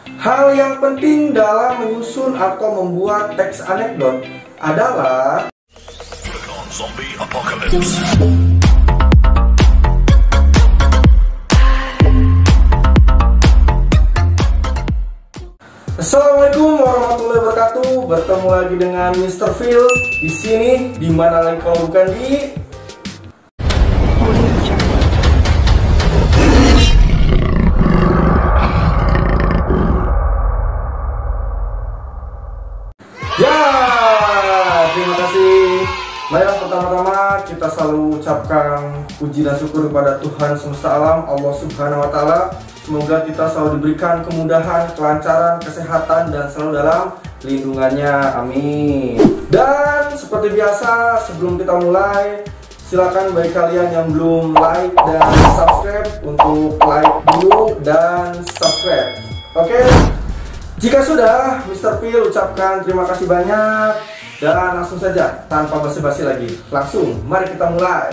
Hal yang penting dalam menyusun atau membuat teks anekdot adalah Assalamualaikum warahmatullahi wabarakatuh. Bertemu lagi dengan Mr. Phil di sini, di mana lagi kalau bukan di terima kasih. Marilah pertama-tama kita selalu ucapkan puji dan syukur kepada Tuhan semesta alam, Allah Subhanahu wa Ta'ala. Semoga kita selalu diberikan kemudahan, kelancaran, kesehatan, dan selalu dalam lindungannya. Amin. Dan seperti biasa, sebelum kita mulai, silakan bagi kalian yang belum like dan subscribe untuk like dulu dan subscribe. Oke? Jika sudah, Mr. Phil ucapkan terima kasih banyak. Dan langsung saja, tanpa basa-basi lagi, langsung mari kita mulai.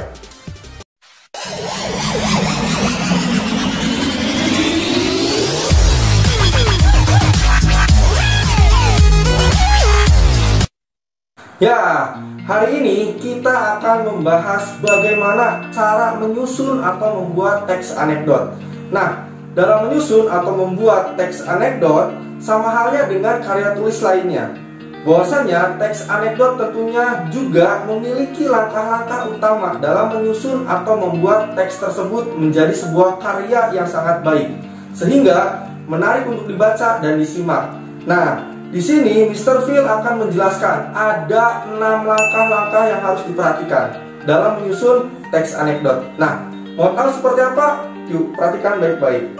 Ya, hari ini kita akan membahas bagaimana cara menyusun atau membuat teks anekdot. Nah, dalam menyusun atau membuat teks anekdot sama halnya dengan karya tulis lainnya. Bahwasanya teks anekdot tentunya juga memiliki langkah-langkah utama dalam menyusun atau membuat teks tersebut menjadi sebuah karya yang sangat baik, sehingga menarik untuk dibaca dan disimak. Nah, di sini Mr. Phil akan menjelaskan ada 6 langkah-langkah yang harus diperhatikan dalam menyusun teks anekdot. Nah, mau tahu seperti apa? Yuk, perhatikan baik-baik.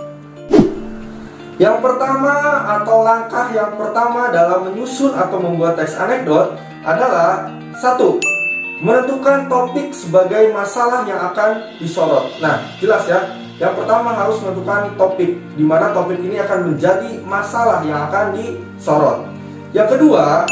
Yang pertama atau langkah yang pertama dalam menyusun atau membuat teks anekdot adalah 1. Menentukan topik sebagai masalah yang akan disorot. Nah, jelas ya. Yang pertama harus menentukan topik, di mana topik ini akan menjadi masalah yang akan disorot. Yang kedua,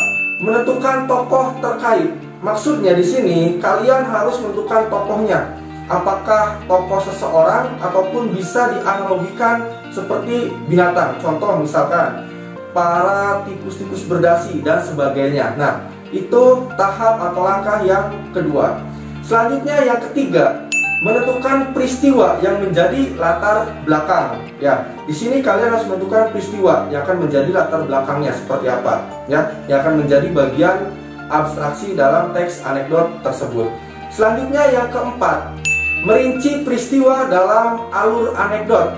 menentukan tokoh terkait. Maksudnya di sini kalian harus menentukan tokohnya. Apakah tokoh seseorang ataupun bisa dianalogikan seperti binatang. Contoh misalkan para tikus-tikus berdasi dan sebagainya. Nah, itu tahap atau langkah yang kedua. Selanjutnya yang ketiga, menentukan peristiwa yang menjadi latar belakang. Ya, di sini kalian harus menentukan peristiwa yang akan menjadi latar belakangnya seperti apa, ya, yang akan menjadi bagian abstraksi dalam teks anekdot tersebut. Selanjutnya yang keempat, merinci peristiwa dalam alur anekdot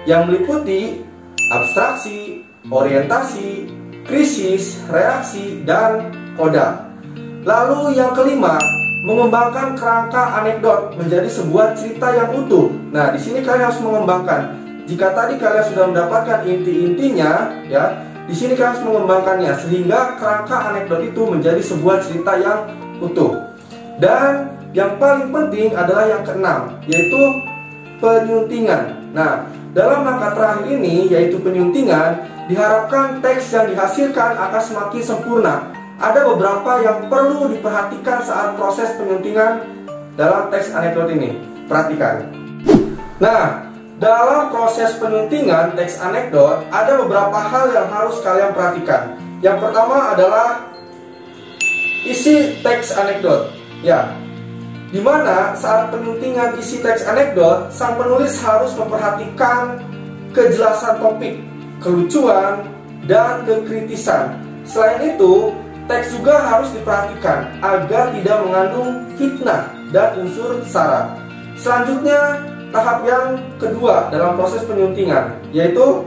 yang meliputi abstraksi, orientasi, krisis, reaksi, dan koda. Lalu yang kelima, mengembangkan kerangka anekdot menjadi sebuah cerita yang utuh. Nah, di sini kalian harus mengembangkan. Jika tadi kalian sudah mendapatkan inti-intinya, ya, di sini kalian harus mengembangkannya sehingga kerangka anekdot itu menjadi sebuah cerita yang utuh. Dan yang paling penting adalah yang keenam, yaitu penyuntingan. Nah, dalam langkah terakhir ini, yaitu penyuntingan, diharapkan teks yang dihasilkan akan semakin sempurna. Ada beberapa yang perlu diperhatikan saat proses penyuntingan dalam teks anekdot ini. Perhatikan. Nah, dalam proses penyuntingan teks anekdot, ada beberapa hal yang harus kalian perhatikan. Yang pertama adalah isi teks anekdot. Ya, dimana saat penyuntingan isi teks anekdot, sang penulis harus memperhatikan kejelasan topik, kelucuan, dan kekritisan. Selain itu, teks juga harus diperhatikan agar tidak mengandung fitnah dan unsur sara. Selanjutnya, tahap yang kedua dalam proses penyuntingan, yaitu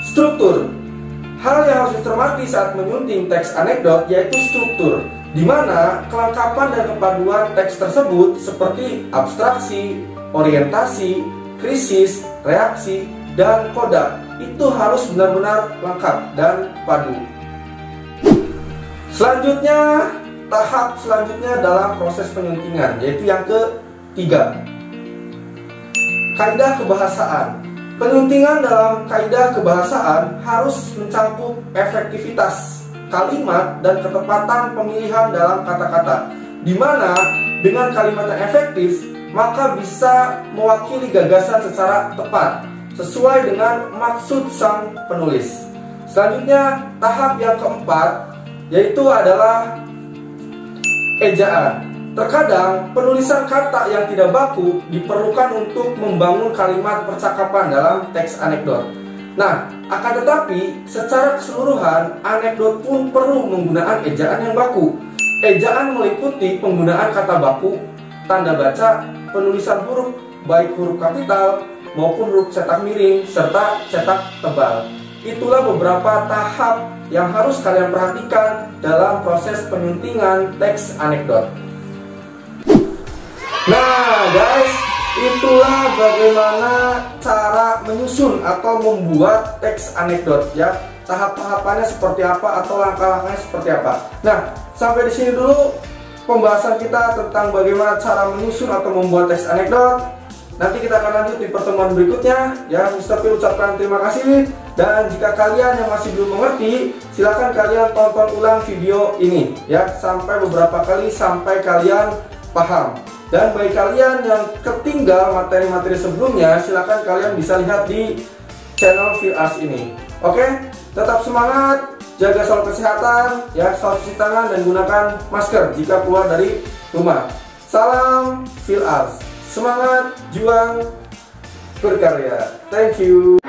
struktur. Hal yang harus dicermati saat menyunting teks anekdot yaitu struktur, di mana kelengkapan dan kepaduan teks tersebut seperti abstraksi, orientasi, krisis, reaksi, dan koda itu harus benar-benar lengkap dan padu. Selanjutnya, tahap selanjutnya dalam proses penyuntingan, yaitu yang ketiga, kaidah kebahasaan. Penyuntingan dalam kaidah kebahasaan harus mencakup efektivitas kalimat dan ketepatan pemilihan dalam kata-kata, di mana dengan kalimat yang efektif maka bisa mewakili gagasan secara tepat. sesuai dengan maksud sang penulis. Selanjutnya, tahap yang keempat yaitu adalah ejaan. Terkadang penulisan kata yang tidak baku diperlukan untuk membangun kalimat percakapan dalam teks anekdot. Nah, akan tetapi secara keseluruhan anekdot pun perlu menggunakan ejaan yang baku. Ejaan meliputi penggunaan kata baku, tanda baca, penulisan huruf baik huruf kapital maupun huruf cetak miring serta cetak tebal. Itulah beberapa tahap yang harus kalian perhatikan dalam proses penyuntingan teks anekdot. Nah guys, itulah bagaimana cara menyusun atau membuat teks anekdot ya. Tahap-tahapannya seperti apa atau langkah-langkahnya seperti apa. Nah, sampai di sini dulu pembahasan kita tentang bagaimana cara menyusun atau membuat teks anekdot. Nanti kita akan lanjut di pertemuan berikutnya ya. Mr. P ucapkan terima kasih. Dan jika kalian yang masih belum mengerti, silakan kalian tonton ulang video ini ya, sampai beberapa kali sampai kalian paham. Dan bagi kalian yang ketinggal materi-materi sebelumnya, silakan kalian bisa lihat di channel Philars ini. Oke, tetap semangat, jaga selalu kesehatan ya, selalu cuci tangan dan gunakan masker jika keluar dari rumah. Salam Philars, semangat, juang, berkarya. Thank you.